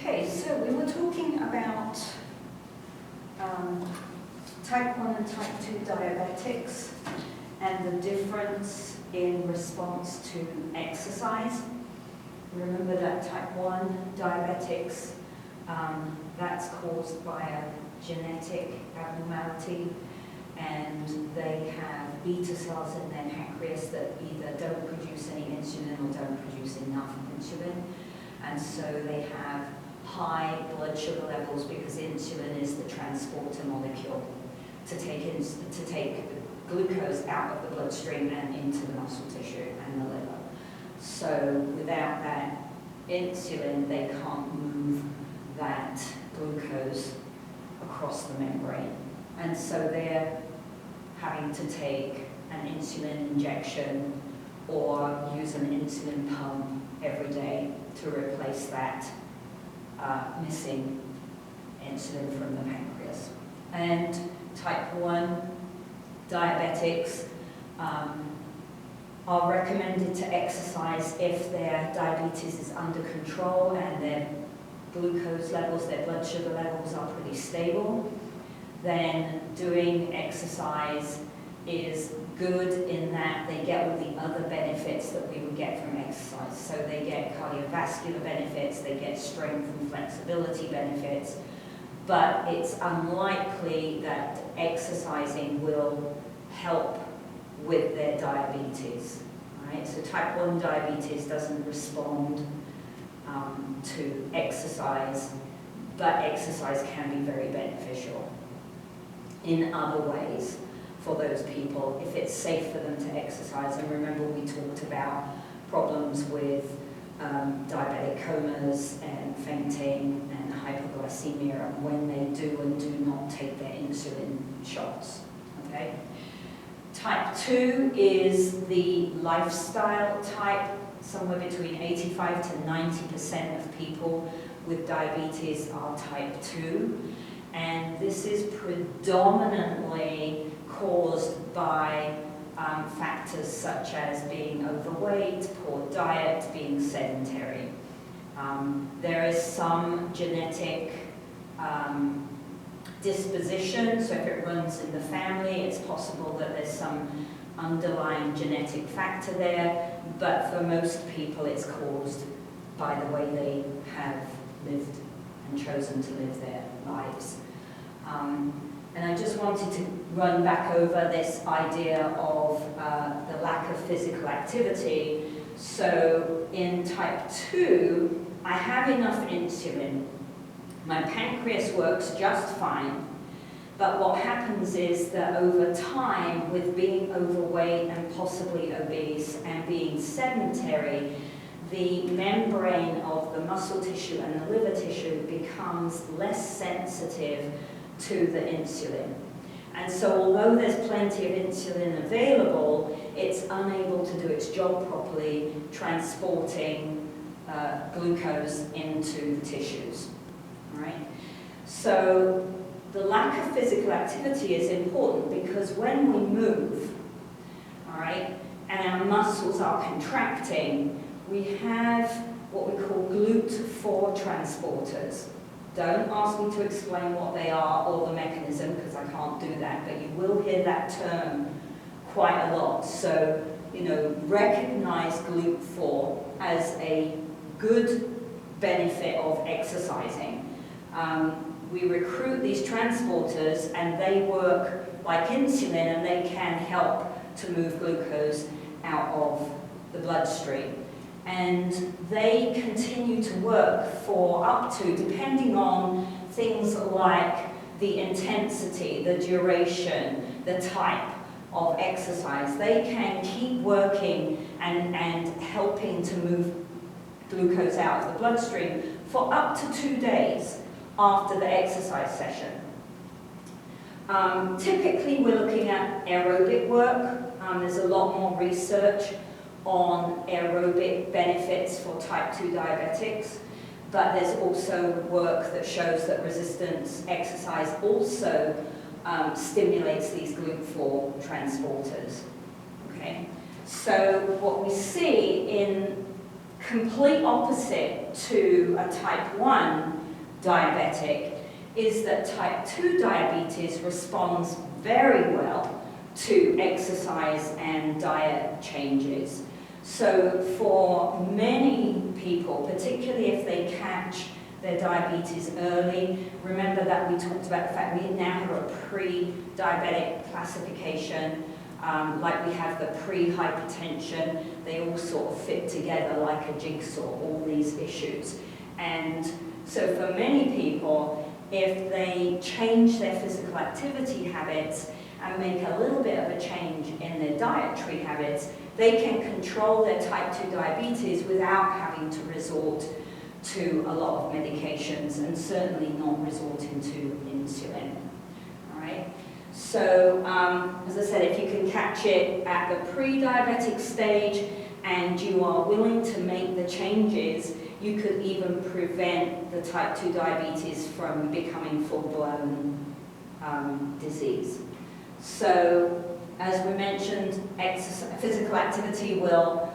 Okay, so we were talking about type 1 and type 2 diabetics and the difference in response to exercise. Remember that type 1 diabetics, that's caused by a genetic abnormality, and they have beta cells in their pancreas that either don't produce any insulin or don't produce enough insulin. And so they have high blood sugar levels because insulin is the transporter molecule to take glucose out of the bloodstream and into the muscle tissue and the liver. So without that insulin, they can't move that glucose across the membrane. And so they're having to take an insulin injection or use an insulin pump every day to replace that missing insulin from the pancreas. And type 1 diabetics are recommended to exercise if their diabetes is under control and their glucose levels, their blood sugar levels are pretty stable. Then doing exercise is good in that they get all the other benefits that we would get from exercise. So they get cardiovascular benefits, they get strength and flexibility benefits, but it's unlikely that exercising will help with their diabetes. Right? So type 1 diabetes doesn't respond to exercise, but exercise can be very beneficial in other ways for those people if it's safe for them to exercise. And remember, we talked about problems with diabetic comas and fainting and hypoglycemia and when they do and do not take their insulin shots. Okay? Type 2 is the lifestyle type. Somewhere between 85 to 90% of people with diabetes are type 2. And this is predominantly caused by factors such as being overweight, poor diet, being sedentary. There is some genetic disposition, so if it runs in the family, it's possible that there's some underlying genetic factor there, but for most people it's caused by the way they have lived and chosen to live their lives. And I just wanted to run back over this idea of the lack of physical activity. So in type 2, I have enough insulin. My pancreas works just fine. But what happens is that over time, with being overweight and possibly obese and being sedentary, the membrane of the muscle tissue and the liver tissue becomes less sensitive to the insulin. And so although there's plenty of insulin available, it's unable to do its job properly, transporting glucose into the tissues. All right? So the lack of physical activity is important because when we move, all right, and our muscles are contracting, we have what we call GLUT4 transporters. Don't ask me to explain what they are or the mechanism because I can't do that, but you will hear that term quite a lot. So, recognize GLUT4 as a good benefit of exercising. We recruit these transporters and they work like insulin and they can help to move glucose out of the bloodstream. And they continue to work for up to, depending on things like the intensity, the duration, the type of exercise, they can keep working and helping to move glucose out of the bloodstream for up to 2 days after the exercise session. Typically, we're looking at aerobic work. There's a lot more research on aerobic benefits for type 2 diabetics, but there's also work that shows that resistance exercise also stimulates these GLUT4 transporters. Okay? So what we see in complete opposite to a type 1 diabetic is that type 2 diabetes responds very well to exercise and diet changes. So for many people, particularly if they catch their diabetes early, remember that we talked about the fact we now have a pre-diabetic classification, like we have the pre-hypertension. They all sort of fit together like a jigsaw, all these issues. And so for many people, if they change their physical activity habits and make a little bit of a change in their dietary habits, they can control their type 2 diabetes without having to resort to a lot of medications, and certainly not resorting to insulin. All right? So, as I said, if you can catch it at the pre-diabetic stage and you are willing to make the changes, you could even prevent the type 2 diabetes from becoming full-blown disease. So, as we mentioned, physical activity will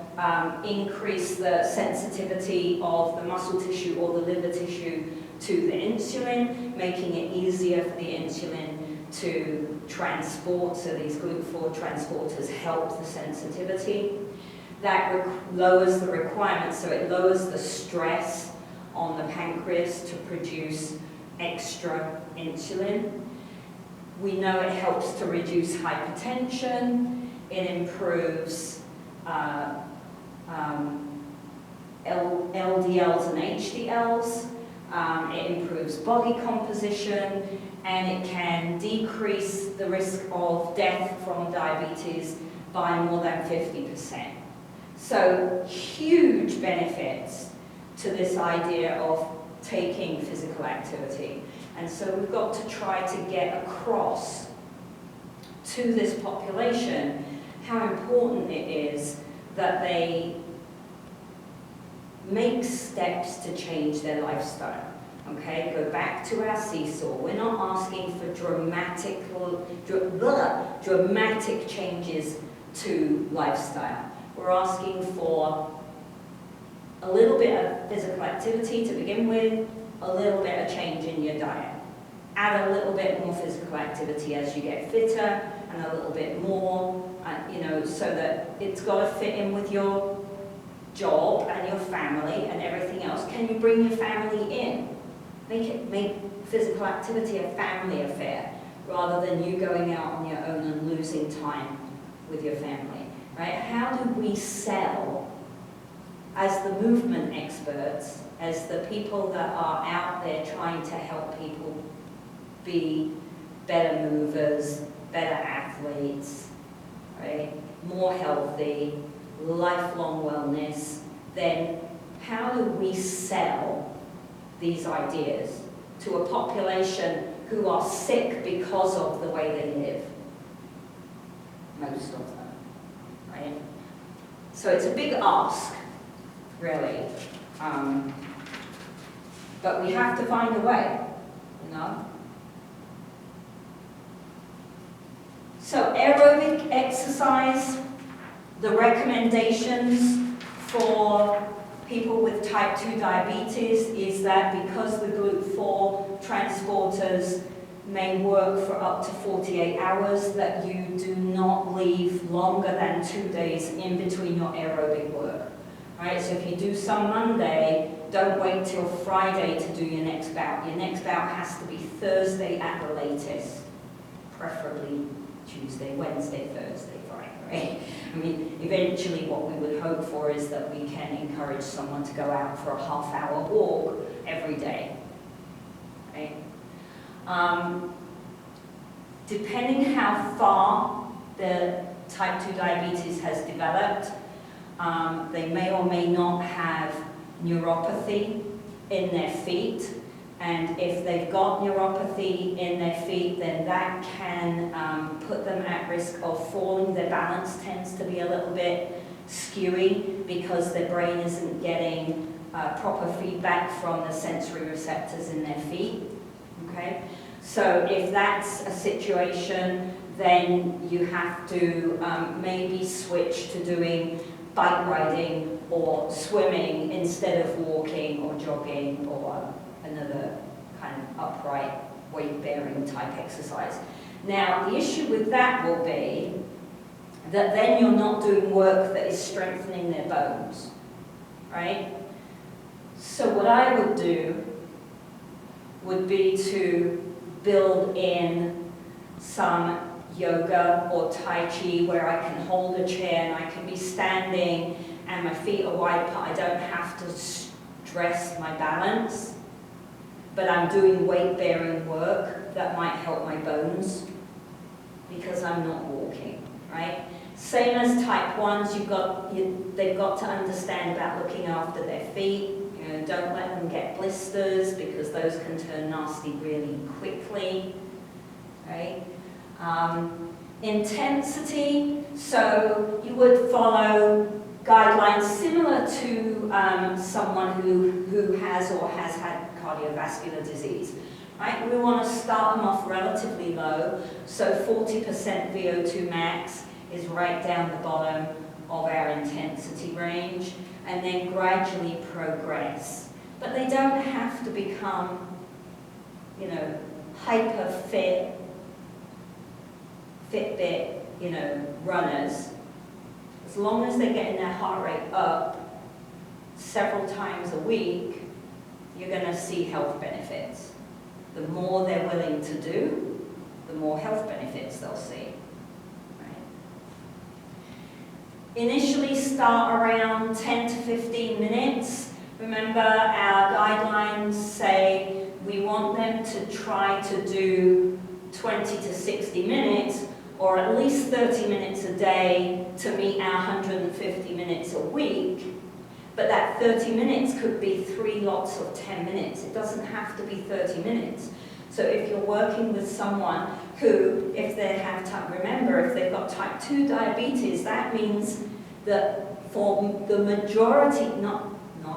increase the sensitivity of the muscle tissue or the liver tissue to the insulin, making it easier for the insulin to transport. So these GLUT4 transporters help the sensitivity. That lowers the requirements, so it lowers the stress on the pancreas to produce extra insulin. We know it helps to reduce hypertension, it improves LDLs and HDLs, it improves body composition, and it can decrease the risk of death from diabetes by more than 50%. So huge benefits to this idea of taking physical activity. And so we've got to try to get across to this population how important it is that they make steps to change their lifestyle. Okay, go back to our seesaw. We're not asking for dramatic changes to lifestyle. We're asking for a little bit of physical activity to begin with, a little bit of change in your diet. Add a little bit more physical activity as you get fitter, and a little bit more, so that it's got to fit in with your job and your family and everything else. Can you bring your family in? Make physical activity a family affair, rather than you going out on your own and losing time with your family, right? How do we sell, as the movement experts, as the people that are out there trying to help people be better movers, better athletes, right? More healthy, lifelong wellness, then how do we sell these ideas to a population who are sick because of the way they live? Most of them, right? So it's a big ask, really. But we have to find a way, So aerobic exercise, the recommendations for people with type 2 diabetes is that because the GLUT4 transporters may work for up to 48 hours, that you do not leave longer than 2 days in between your aerobic work. Right? So if you do some Monday, don't wait till Friday to do your next bout. Your next bout has to be Thursday at the latest, preferably Tuesday, Wednesday, Thursday, Friday, right? I mean, eventually what we would hope for is that we can encourage someone to go out for a half-hour walk every day, right? Depending how far the type 2 diabetes has developed, they may or may not have neuropathy in their feet. And if they've got neuropathy in their feet, then that can put them at risk of falling. Their balance tends to be a little bit skewy because their brain isn't getting proper feedback from the sensory receptors in their feet. Okay? So if that's a situation, then you have to maybe switch to doing bike riding or swimming instead of walking or jogging or another kind of upright weight-bearing type exercise. Now, the issue with that will be that then you're not doing work that is strengthening their bones, right? So what I would do would be to build in some yoga or Tai Chi where I can hold a chair and I can be standing and my feet are wide apart. I don't have to stress my balance, but I'm doing weight-bearing work that might help my bones because I'm not walking, right? Same as type 1s, they've got to understand about looking after their feet. You know, don't let them get blisters because those can turn nasty really quickly, right? Intensity, so you would follow guidelines similar to someone who has or has had cardiovascular disease, right? We want to start them off relatively low, so 40% VO2 max is right down the bottom of our intensity range, and then gradually progress. But they don't have to become, you know, hyper fit, Fitbit, you know, runners. As long as they're getting their heart rate up several times a week, you're going to see health benefits. The more they're willing to do, the more health benefits they'll see. Initially start around 10 to 15 minutes. Remember, our guidelines say we want them to try to do 20 to 60 minutes or at least 30 minutes a day to meet our 150 minutes a week. But that 30 minutes could be 3 lots of 10 minutes. It doesn't have to be 30 minutes. So if you're working with someone who, if they have type, remember, if they've got type 2 diabetes, that means that for the majority, not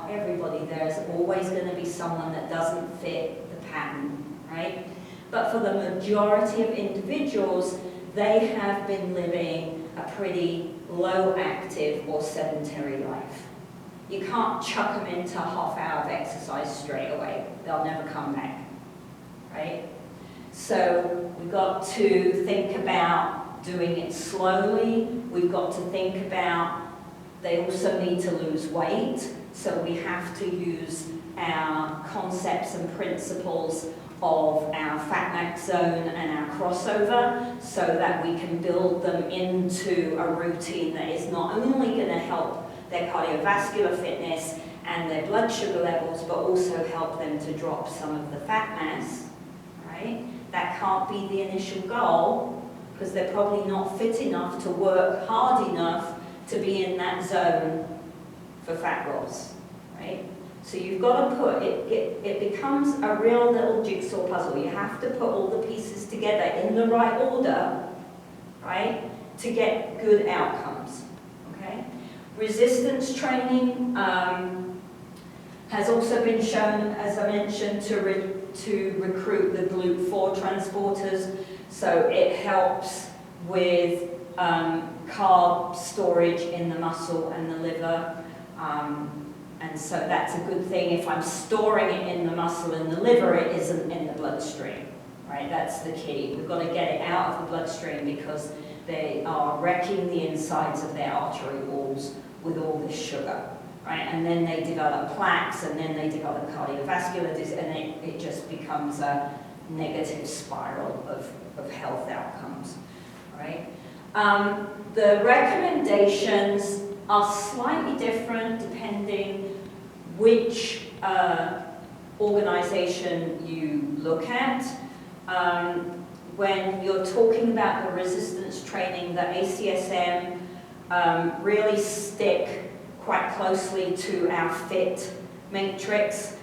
everybody, there's always going to be someone that doesn't fit the pattern, right? But for the majority of individuals, they have been living a pretty low active or sedentary life. You can't chuck them into a half hour of exercise straight away. They'll never come back, right? So we've got to think about doing it slowly. We've got to think about they also need to lose weight. So we have to use our concepts and principles of our fat max zone and our crossover so that we can build them into a routine that is not only going to help their cardiovascular fitness and their blood sugar levels, but also help them to drop some of the fat mass, right? That can't be the initial goal because they're probably not fit enough to work hard enough to be in that zone for fat loss, right? So you've got to put, it becomes a real little jigsaw puzzle. You have to put all the pieces together in the right order, right, to get good outcomes, okay? Resistance training has also been shown, as I mentioned, to recruit the GLUT4 transporters. So it helps with carb storage in the muscle and the liver. And so that's a good thing. If I'm storing it in the muscle and the liver, it isn't in the bloodstream, right? That's the key. We've got to get it out of the bloodstream because they are wrecking the insides of their artery walls with all this sugar, right? And then they develop plaques, and then they develop cardiovascular disease, and it just becomes a negative spiral of health outcomes, right? The recommendations are slightly different depending which organization you look at. When you're talking about the resistance training, the ACSM really stick quite closely to our FIT matrix.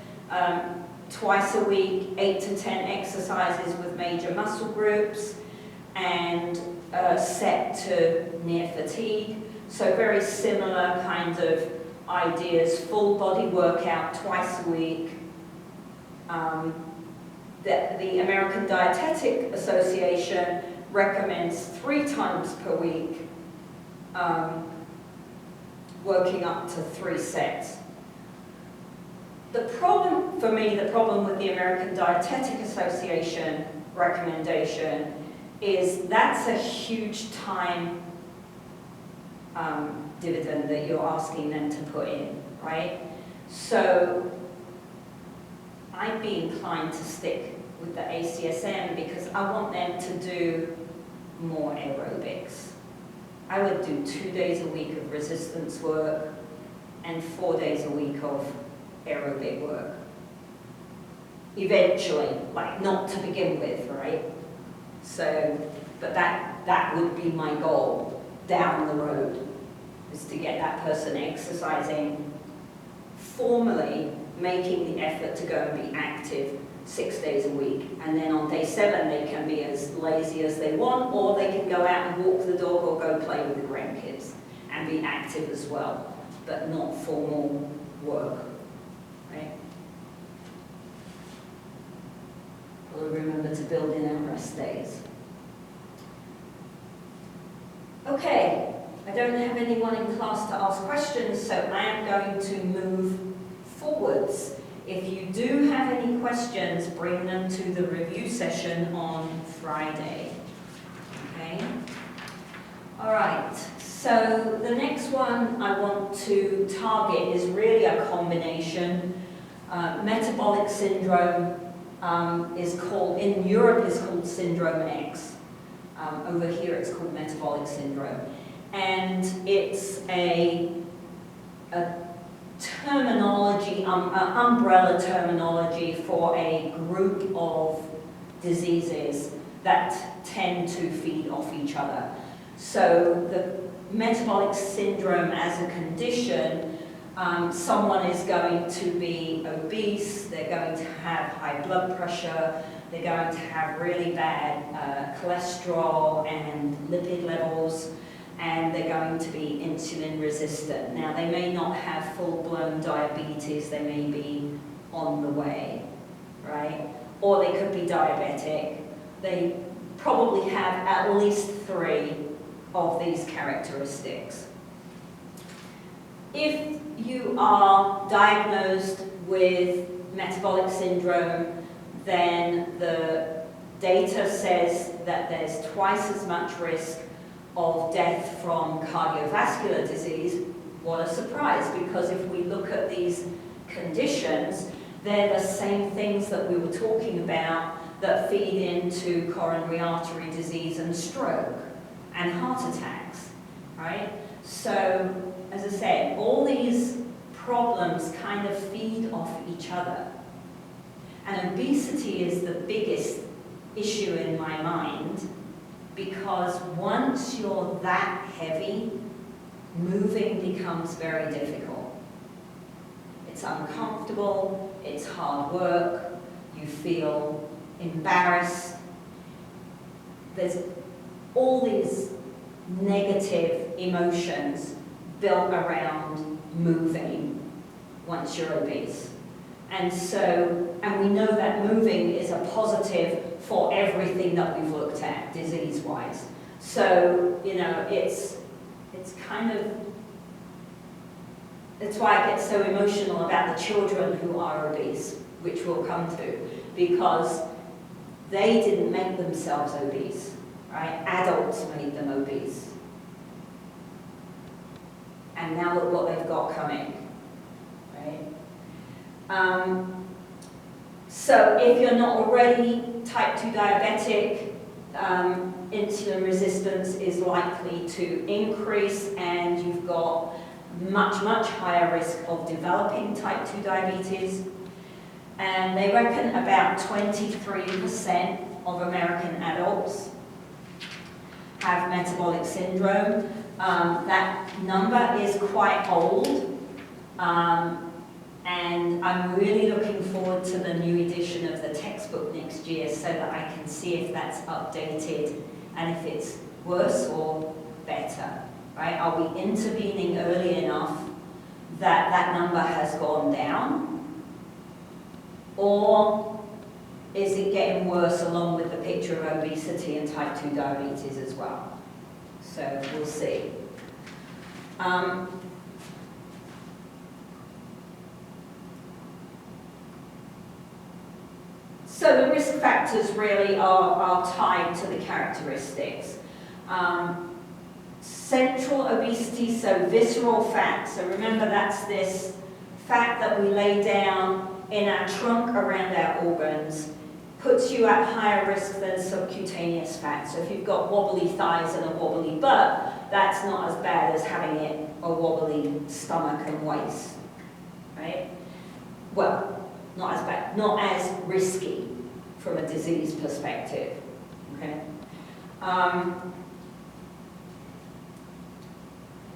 Twice a week, 8 to 10 exercises with major muscle groups, and set to near fatigue. So very similar kind of ideas, full body workout twice a week. The American Dietetic Association recommends 3 times per week working up to 3 sets. The problem, for me, the problem with the American Dietetic Association recommendation is that's a huge time dividend that you're asking them to put in, right? So I'd be inclined to stick with the ACSM because I want them to do more aerobics. I would do 2 days a week of resistance work and 4 days a week of aerobic work. Eventually, like not to begin with, right? So, but that would be my goal down the road, is to get that person exercising formally, making the effort to go and be active 6 days a week. And then on day 7, they can be as lazy as they want, or they can go out and walk the dog or go play with the grandkids and be active as well, but not formal work, right? We'll remember to build in our rest days. Okay, I don't have anyone in class to ask questions, so I am going to move forwards. If you do have any questions, bring them to the review session on Friday. Okay? All right, so the next one I want to target is really a combination. Metabolic syndrome is called, in Europe is called Syndrome X. Over here it's called metabolic syndrome. And it's a terminology, umbrella terminology for a group of diseases that tend to feed off each other. So the metabolic syndrome as a condition, someone is going to be obese, they're going to have high blood pressure, they're going to have really bad cholesterol and lipid levels, and they're going to be insulin resistant. Now, they may not have full-blown diabetes, they may be on the way, right? Or they could be diabetic. They probably have at least 3 of these characteristics. If you are diagnosed with metabolic syndrome, then the data says that there's twice as much risk of death from cardiovascular disease. What a surprise, because if we look at these conditions, they're the same things that we were talking about that feed into coronary artery disease and stroke and heart attacks, right? So, as I said, all these problems kind of feed off each other. And obesity is the biggest issue in my mind, because once you're that heavy, moving becomes very difficult. It's uncomfortable, it's hard work, you feel embarrassed. There's all these negative emotions built around moving once you're obese. And we know that moving is a positive for everything that we've looked at, disease-wise. So, you know, it's kind of, that's why I get so emotional about the children who are obese, which we'll come to, because they didn't make themselves obese, right? Adults made them obese. And now look what they've got coming, right? So if you're not already type 2 diabetic, insulin resistance is likely to increase, and you've got much, much higher risk of developing type 2 diabetes. And they reckon about 23% of American adults have metabolic syndrome. That number is quite old. And I'm really looking forward to the new edition of the textbook next year so that I can see if that's updated and if it's worse or better, right? Are we intervening early enough that that number has gone down? Or is it getting worse along with the picture of obesity and type 2 diabetes as well? So we'll see. So the risk factors really are tied to the characteristics. Central obesity, so visceral fat. So remember, that's this fat that we lay down in our trunk around our organs, puts you at higher risk than subcutaneous fat. So if you've got wobbly thighs and a wobbly butt, that's not as bad as having a wobbly stomach and waist, right? Well, not as bad, not as risky from a disease perspective, okay?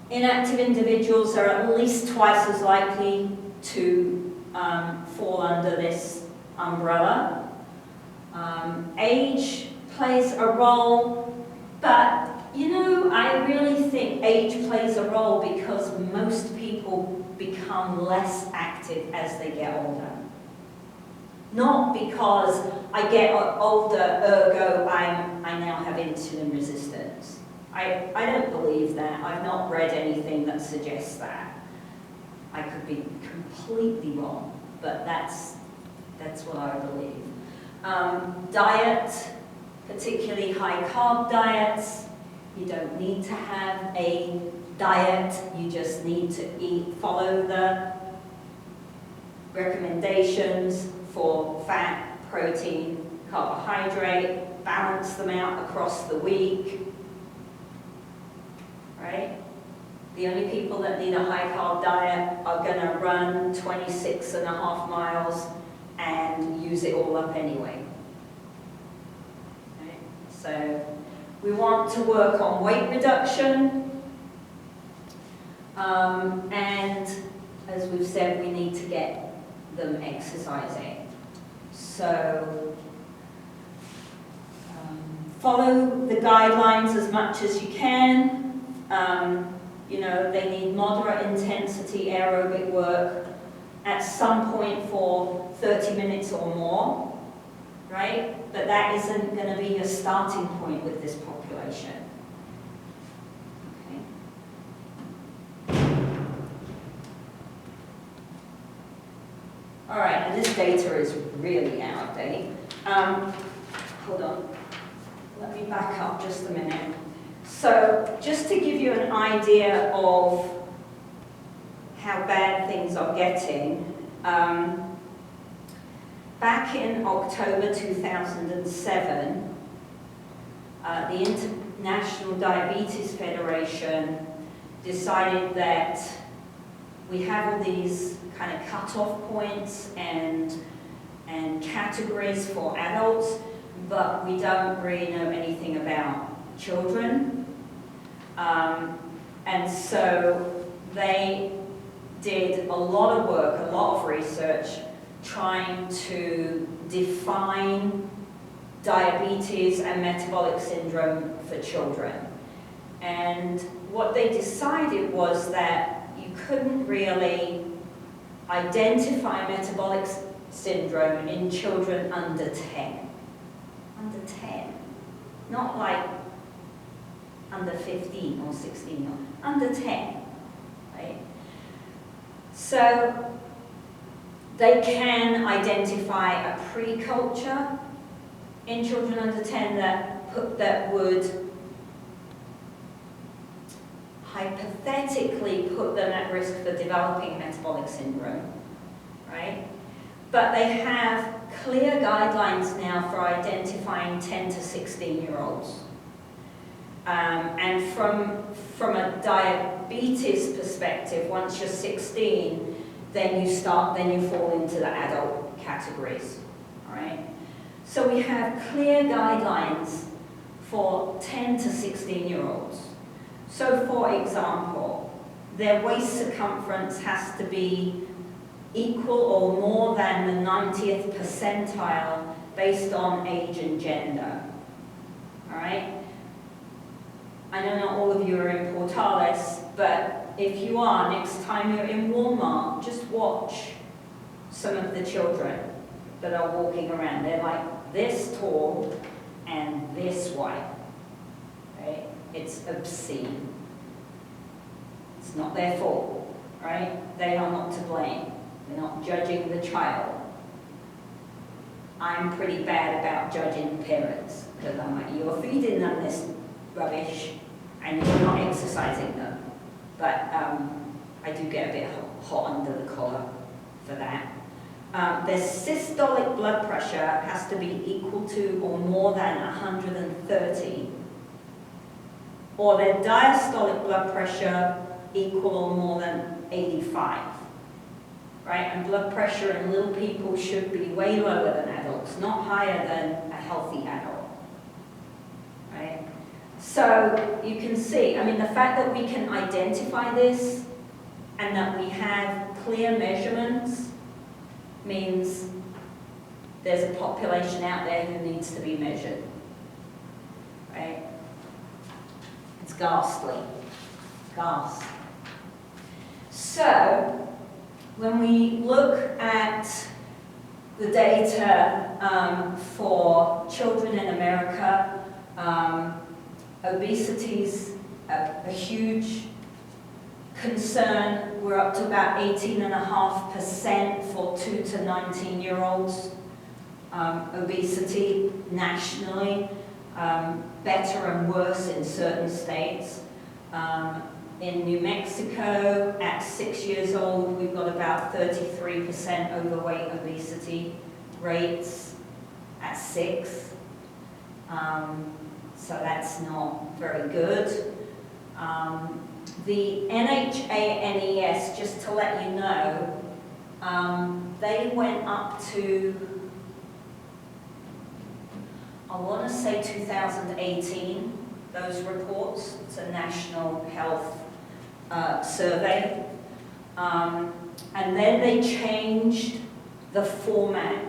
Inactive individuals are at least twice as likely to fall under this umbrella. Age plays a role, but you know, I really think age plays a role because most people become less active as they get older. Not because I get older, ergo I now have insulin resistance. I don't believe that. I've not read anything that suggests that. I could be completely wrong, but that's what I believe. Diet, particularly high carb diets. You don't need to have a diet, you just need to follow the recommendations for fat, protein, carbohydrate, balance them out across the week, right? The only people that need a high carb diet are going to run 26.5 miles and use it all up anyway. Right? So we want to work on weight reduction, and as we've said, we need to get them exercising. So follow the guidelines as much as you can. You know, they need moderate intensity aerobic work at some point for 30 minutes or more, right? But that isn't going to be your starting point with this population. Okay. All right, and this data is really out of date. Hold on, let me back up just a minute. So just to give you an idea of how bad things are getting, back in October 2007, the International Diabetes Federation decided that we have all these kind of cutoff points and categories for adults, but we don't really know anything about children. And so they did a lot of work, a lot of research, trying to define diabetes and metabolic syndrome for children. And what they decided was that you couldn't really identify metabolic syndrome in children under 10. Under 10. Not like under 15 or 16, or under 10, right? So they can identify a pre-culture in children under 10 that would hypothetically put them at risk for developing metabolic syndrome, right? But they have clear guidelines now for identifying 10 to 16-year-olds. And from a diabetes perspective, once you're 16, then you fall into the adult categories, all right? So we have clear guidelines for 10 to 16-year-olds. So for example, their waist circumference has to be equal or more than the 90th percentile based on age and gender, all right? I know not all of you are in Portales, but if you are, next time you're in Walmart, just watch some of the children that are walking around. They're like this tall and this wide, right? It's obscene. It's not their fault, right? They are not to blame. We're not judging the child. I'm pretty bad about judging parents, because I'm like, you're feeding them this rubbish and you're not exercising them. But I do get a bit hot under the collar for that. Their systolic blood pressure has to be equal to or more than 130, or their diastolic blood pressure equal or more than 85. Right? And blood pressure in little people should be way lower than adults, not higher than a healthy adult. Right? So you can see, I mean, the fact that we can identify this and that we have clear measurements means there's a population out there who needs to be measured. Right? It's ghastly. Ghastly. So, when we look at the data for children in America, obesity's a huge concern. We're up to about 18.5% for 2 to 19-year-olds. Obesity nationally, better and worse in certain states. In New Mexico, at 6 years old, we've got about 33% overweight obesity rates at 6. So that's not very good. The NHANES, just to let you know, they went up to, I want to say 2018, those reports. It's a national health survey. And then they changed the format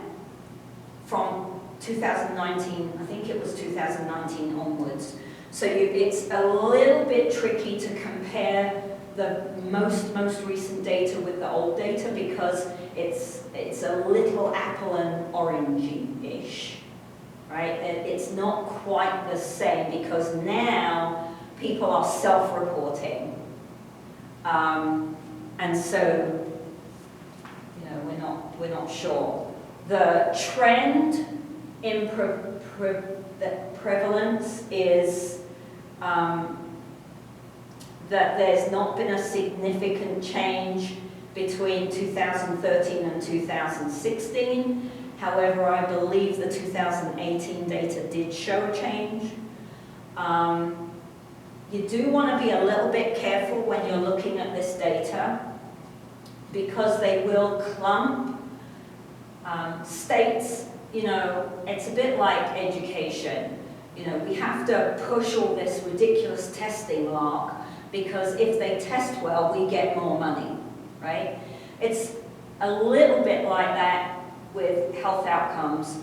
from 2019, I think it was 2019 onwards. So it's a little bit tricky to compare the most recent data with the old data because it's a little apple and orangey-ish, right? It's not quite the same because now people are self-reporting. And so, you know, we're not sure. The trend in prevalence is that there's not been a significant change between 2013 and 2016. However, I believe the 2018 data did show a change. You do want to be a little bit careful when you're looking at this data because they will clump. States, you know, it's a bit like education. You know, we have to push all this ridiculous testing lark because if they test well, we get more money, right? It's a little bit like that with health outcomes.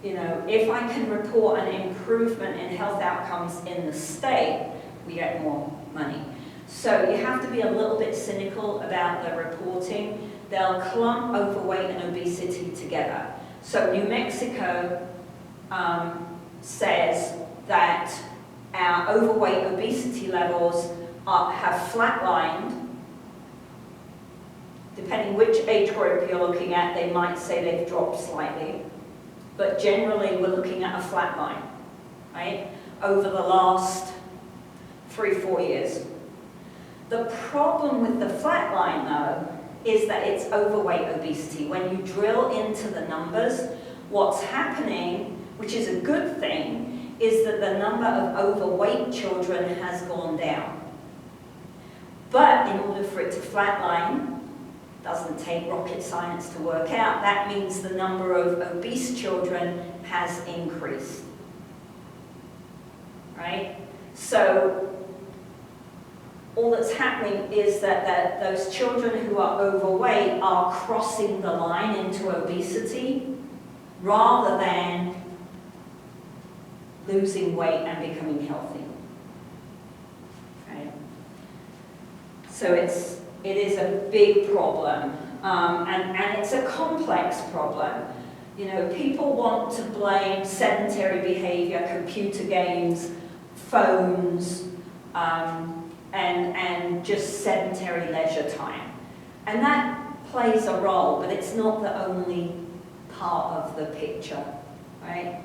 You know, if I can report an improvement in health outcomes in the state, we get more money. So you have to be a little bit cynical about the reporting. They'll clump overweight and obesity together. So New Mexico says that our overweight obesity levels have flatlined. Depending which age group you're looking at, they might say they've dropped slightly. But generally, we're looking at a flat line, right, over the last 3-4 years. The problem with the flat line, though, is that it's overweight obesity. When you drill into the numbers, what's happening, which is a good thing, is that the number of overweight children has gone down. But in order for it to flatline, doesn't take rocket science to work out, that means the number of obese children has increased. Right? So all that's happening is that those children who are overweight are crossing the line into obesity rather than losing weight and becoming healthy. Right? So it is a big problem, and it's a complex problem. You know, people want to blame sedentary behavior, computer games, phones, and just sedentary leisure time. And that plays a role, but it's not the only part of the picture, right?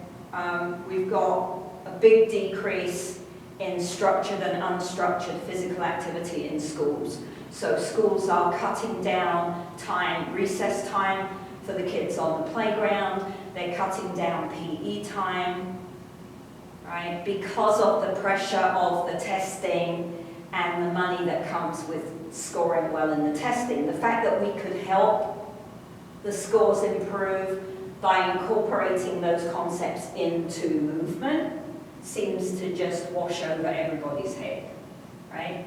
We've got a big decrease in structured and unstructured physical activity in schools. So schools are cutting down time, recess time for the kids on the playground. They're cutting down PE time, right? Because of the pressure of the testing and the money that comes with scoring well in the testing. The fact that we could help the scores improve by incorporating those concepts into movement seems to just wash over everybody's head, right?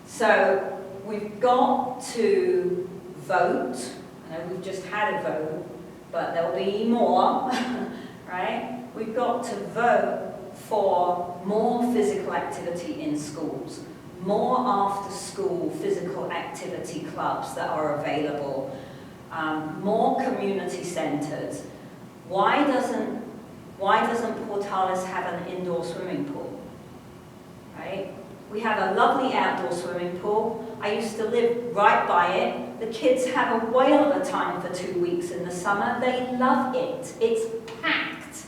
So we've got to vote. I know we've just had a vote, but there'll be more, right? We've got to vote for more physical activity in schools, more after-school physical activity clubs that are available, more community centres. Why doesn't Portales have an indoor swimming pool, right? We have a lovely outdoor swimming pool. I used to live right by it. The kids have a whale of a time for 2 weeks in the summer. They love it. It's packed.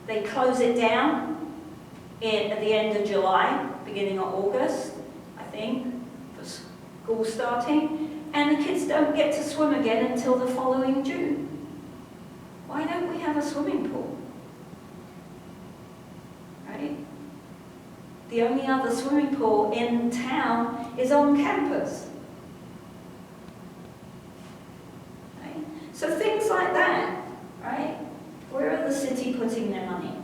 They close it down at the end of July, beginning of August, I think, for school starting. And the kids don't get to swim again until the following June. Why don't we have a swimming pool? Right? The only other swimming pool in town is on campus. Right? So things like that, right? Where are the city putting their money?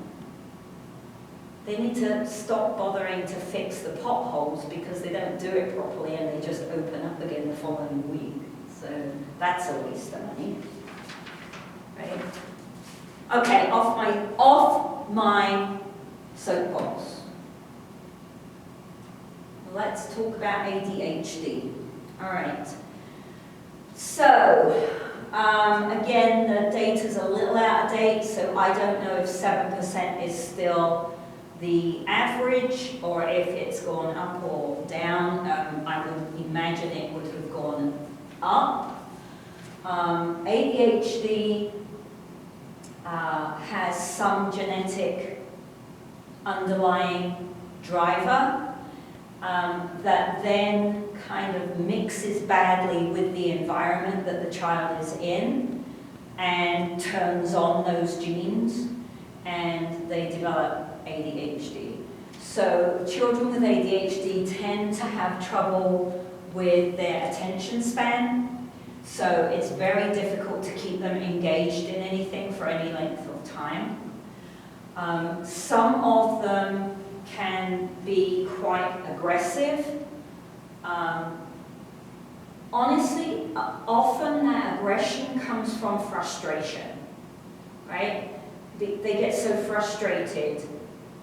They need to stop bothering to fix the potholes because they don't do it properly and they just open up again the following week. So that's a waste of money. Right? Okay, off my soapbox. Let's talk about ADHD. All right. So, again, the data's a little out of date, so I don't know if 7% is still the average or if it's gone up or down. I would imagine it would have gone up. ADHD has some genetic underlying driver that then kind of mixes badly with the environment that the child is in and turns on those genes, and they develop ADHD. So children with ADHD tend to have trouble with their attention span, so it's very difficult to keep them engaged in anything for any length of time. Some of them can be quite aggressive. Honestly, often that aggression comes from frustration, right? They get so frustrated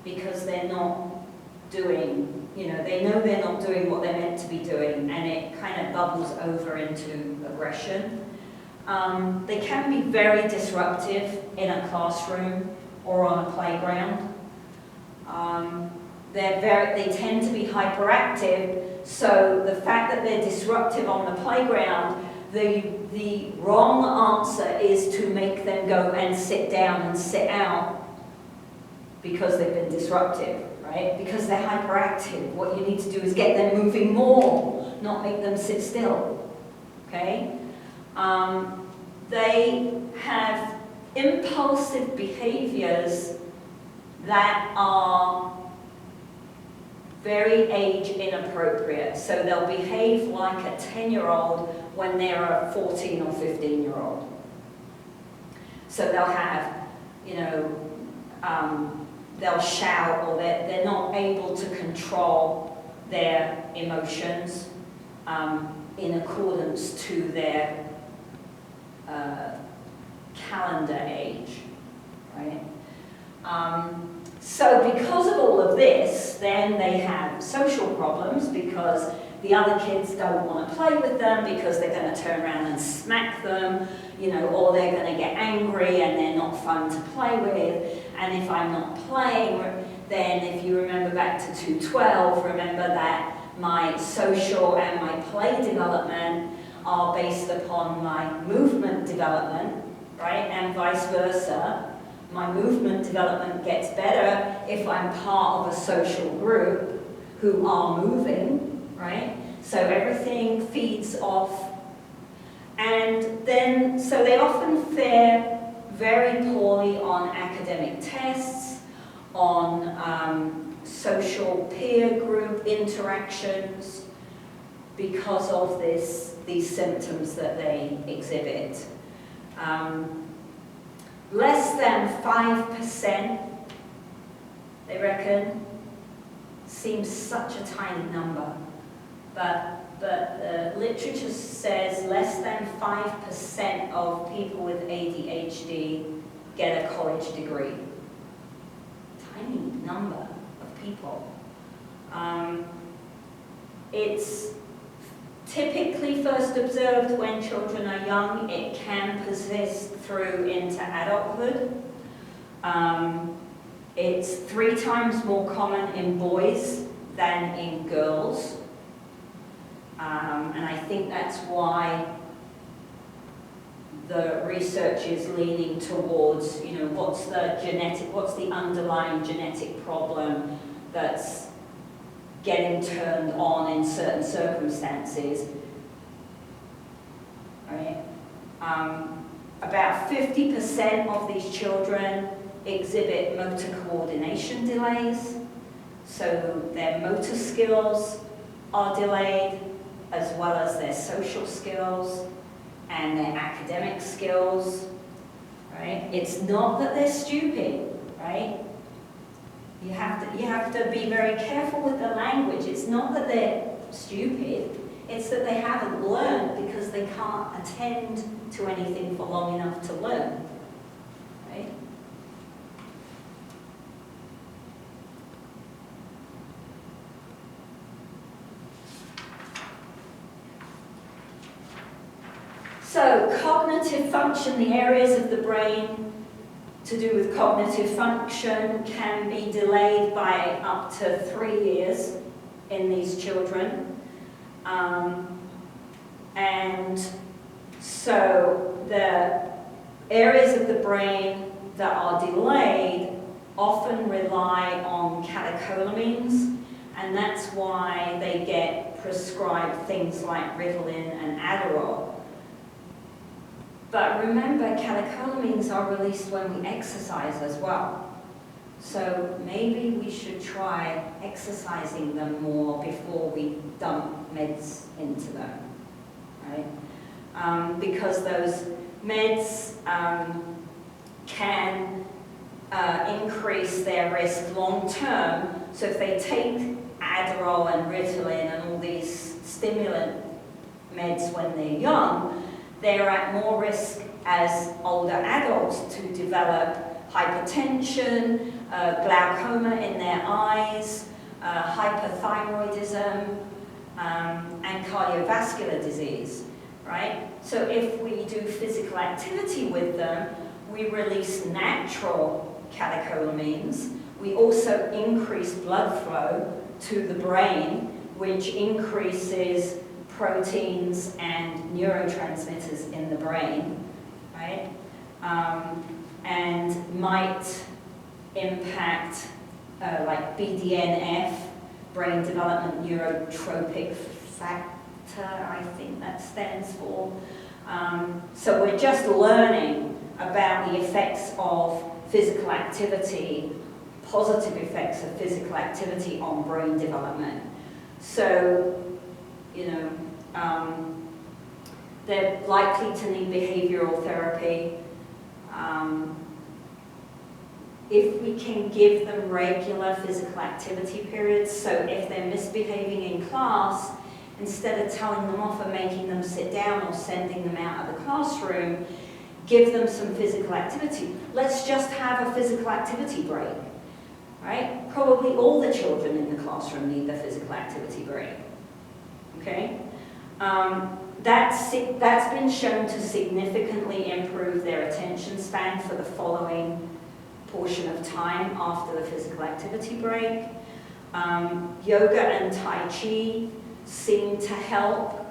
because they're not doing, they know they're not doing what they're meant to be doing, and it kind of bubbles over into aggression. They can be very disruptive in a classroom or on a playground. They tend to be hyperactive, so the fact that they're disruptive on the playground, the wrong answer is to make them go and sit down and sit out because they've been disruptive, right? Because they're hyperactive. What you need to do is get them moving more, not make them sit still, okay? They have impulsive behaviors that are very age inappropriate. So they'll behave like a 10-year-old when they're a 14 or 15-year-old. So they'll have, they'll shout, or they're not able to control their emotions in accordance to their calendar age, right? So because of all of this, then they have social problems because the other kids don't want to play with them because they're going to turn around and smack them, or they're going to get angry and they're not fun to play with. And if I'm not playing, then if you remember back to 212, remember that my social and my play development are based upon my movement development, right? And vice versa. My movement development gets better if I'm part of a social group who are moving, right? So everything feeds off. And then, so they often fare very poorly on academic tests, on social peer group interactions, because of these symptoms that they exhibit. Less than 5%, they reckon, seems such a tiny number, but the literature says less than 5% of people with ADHD get a college degree. Tiny number of people. It's typically first observed when children are young. It can persist through into adulthood. It's 3 times more common in boys than in girls. And I think that's why the research is leaning towards, you know, what's the underlying genetic problem that's getting turned on in certain circumstances, right? About 50% of these children exhibit motor coordination delays, so their motor skills are delayed, as well as their social skills and their academic skills, right? It's not that they're stupid, right? You have to be very careful with the language. It's not that they're stupid, it's that they haven't learned because they can't attend to anything for long enough to learn, right? So, cognitive function, the areas of the brain to do with cognitive function can be delayed by up to 3 years in these children. And so the areas of the brain that are delayed often rely on catecholamines, and that's why they get prescribed things like Ritalin and Adderall. But remember, catecholamines are released when we exercise as well. So maybe we should try exercising them more before we dump meds into them, right? Because those meds can increase their risk long term. So if they take Adderall and Ritalin and all these stimulant meds when they're young, they're at more risk as older adults to develop hypertension, glaucoma in their eyes, hyperthyroidism, and cardiovascular disease, right? So if we do physical activity with them, we release natural catecholamines. We also increase blood flow to the brain, which increases proteins and neurotransmitters in the brain, right? And might impact like BDNF, brain development neurotropic factor, I think that stands for. So we're just learning about the effects of physical activity, positive effects of physical activity on brain development. So, you know, they're likely to need behavioral therapy. If we can give them regular physical activity periods, so if they're misbehaving in class, instead of telling them off and making them sit down or sending them out of the classroom, give them some physical activity. Let's just have a physical activity break, right? Probably all the children in the classroom need the physical activity break, okay? That's been shown to significantly improve their attention span for the following portion of time after the physical activity break. Yoga and Tai Chi seem to help.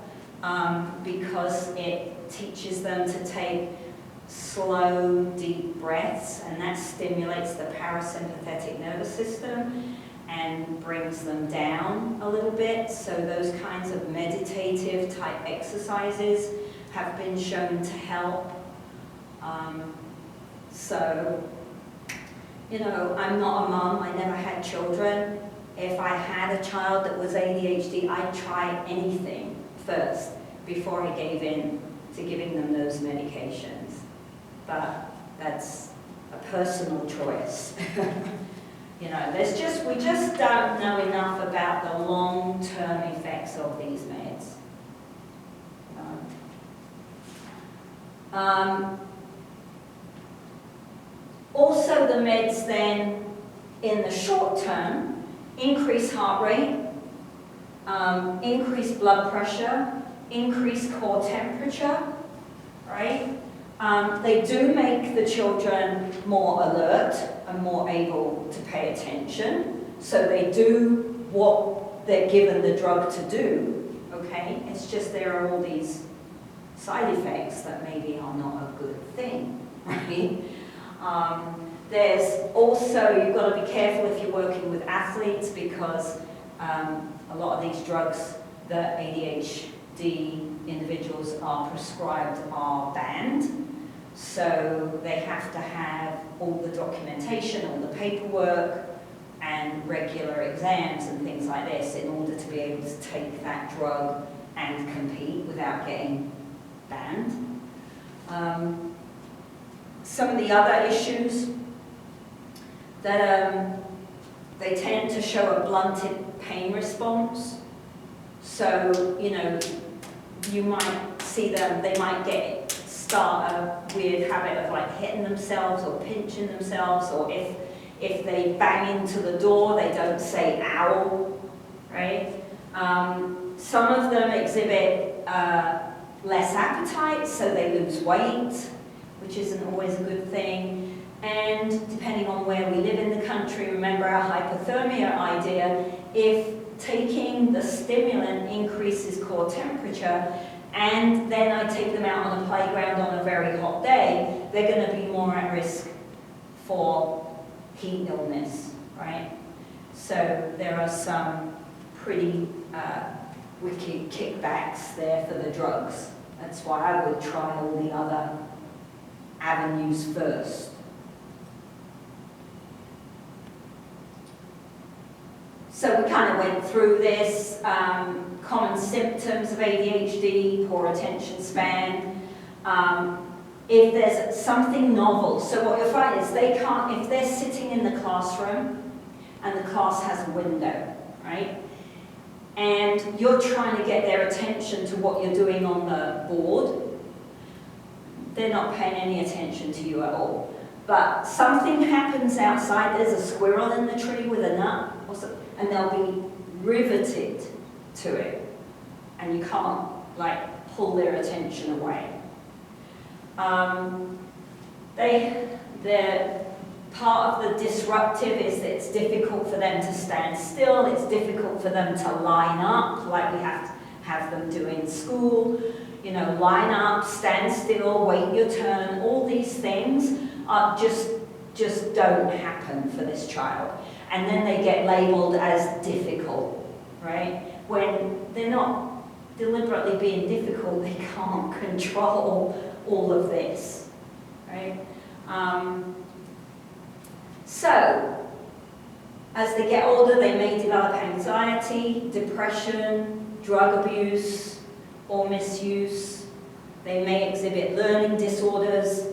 because it teaches them to take slow, deep breaths, and that stimulates the parasympathetic nervous system and brings them down a little bit. So those kinds of meditative type exercises have been shown to help. So, you know, I'm not a mum, I never had children. If I had a child that was ADHD, I'd try anything first before I gave in to giving them those medications. But that's a personal choice. You know, we just don't know enough about the long-term effects of these meds. Also, the meds then, in the short term, increase heart rate, increase blood pressure, increase core temperature, right? They do make the children more alert and more able to pay attention, so they do what they're given the drug to do, okay? It's just there are all these side effects that maybe are not a good thing, right? There's also, you've got to be careful if you're working with athletes, because a lot of these drugs that ADHD individuals are prescribed are banned. So they have to have all the documentation, all the paperwork, and regular exams and things like this in order to be able to take that drug and compete without getting banned. Some of the other issues that they tend to show a blunted pain response. So, you know, you might see them, they might start a weird habit of like hitting themselves or pinching themselves, or if they bang into the door, they don't say ow, right? Some of them exhibit less appetite, so they lose weight, which isn't always a good thing. And depending on where we live in the country, remember our hypothermia idea, if taking the stimulant increases core temperature, and then I take them out on a playground on a very hot day, they're going to be more at risk for heat illness, right? So there are some pretty wicked kickbacks there for the drugs. That's why I would try all the other avenues first. So we kind of went through this, common symptoms of ADHD, poor attention span. If there's something novel, so what you'll find is they can't, if they're sitting in the classroom and the class has a window, right? And you're trying to get their attention to what you're doing on the board, they're not paying any attention to you at all. But something happens outside, there's a squirrel in the tree with a nut, or something, and they'll be riveted to it. And you can't, like, pull their attention away. They're part of the disruptive is that it's difficult for them to stand still, it's difficult for them to line up, like we have to have them do in school. You know, line up, stand still, wait your turn, all these things are just don't happen for this child. And then they get labeled as difficult, right? When they're not deliberately being difficult, they can't control all of this, right? So, as they get older, they may develop anxiety, depression, drug abuse or misuse. They may exhibit learning disorders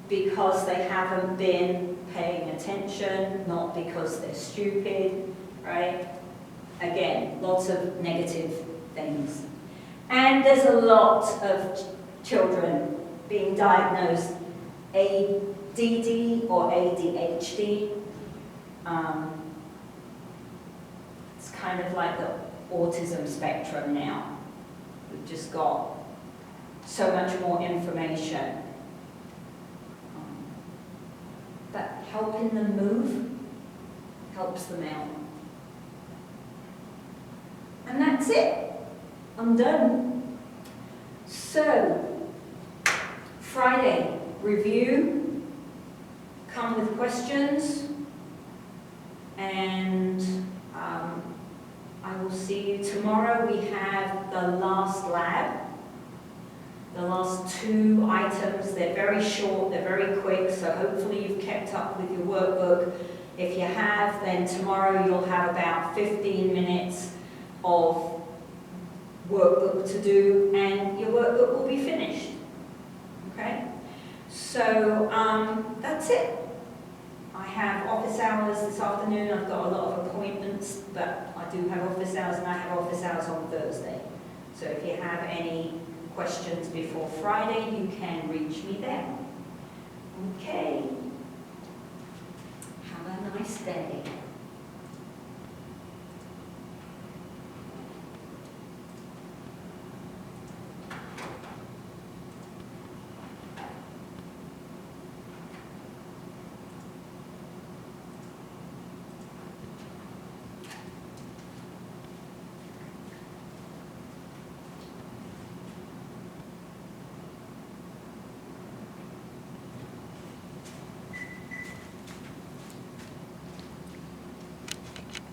because they haven't been paying attention, not because they're stupid, right? Again, lots of negative things. And there's a lot of children being diagnosed ADD or ADHD. It's kind of like the autism spectrum now. We've just got so much more information. But helping them move helps them out. And that's it. I'm done. So, Friday, review, come with questions, and I will see you tomorrow. We have the last lab, the last 2 items. They're very short, they're very quick, so hopefully you've kept up with your workbook. If you have, then tomorrow you'll have about 15 minutes of workbook to do, and your workbook will be finished. Okay? So that's it. I have office hours this afternoon. I've got a lot of appointments, but I do have office hours, and I have office hours on Thursday. So if you have any questions before Friday, you can reach me there. Okay. Have a nice day.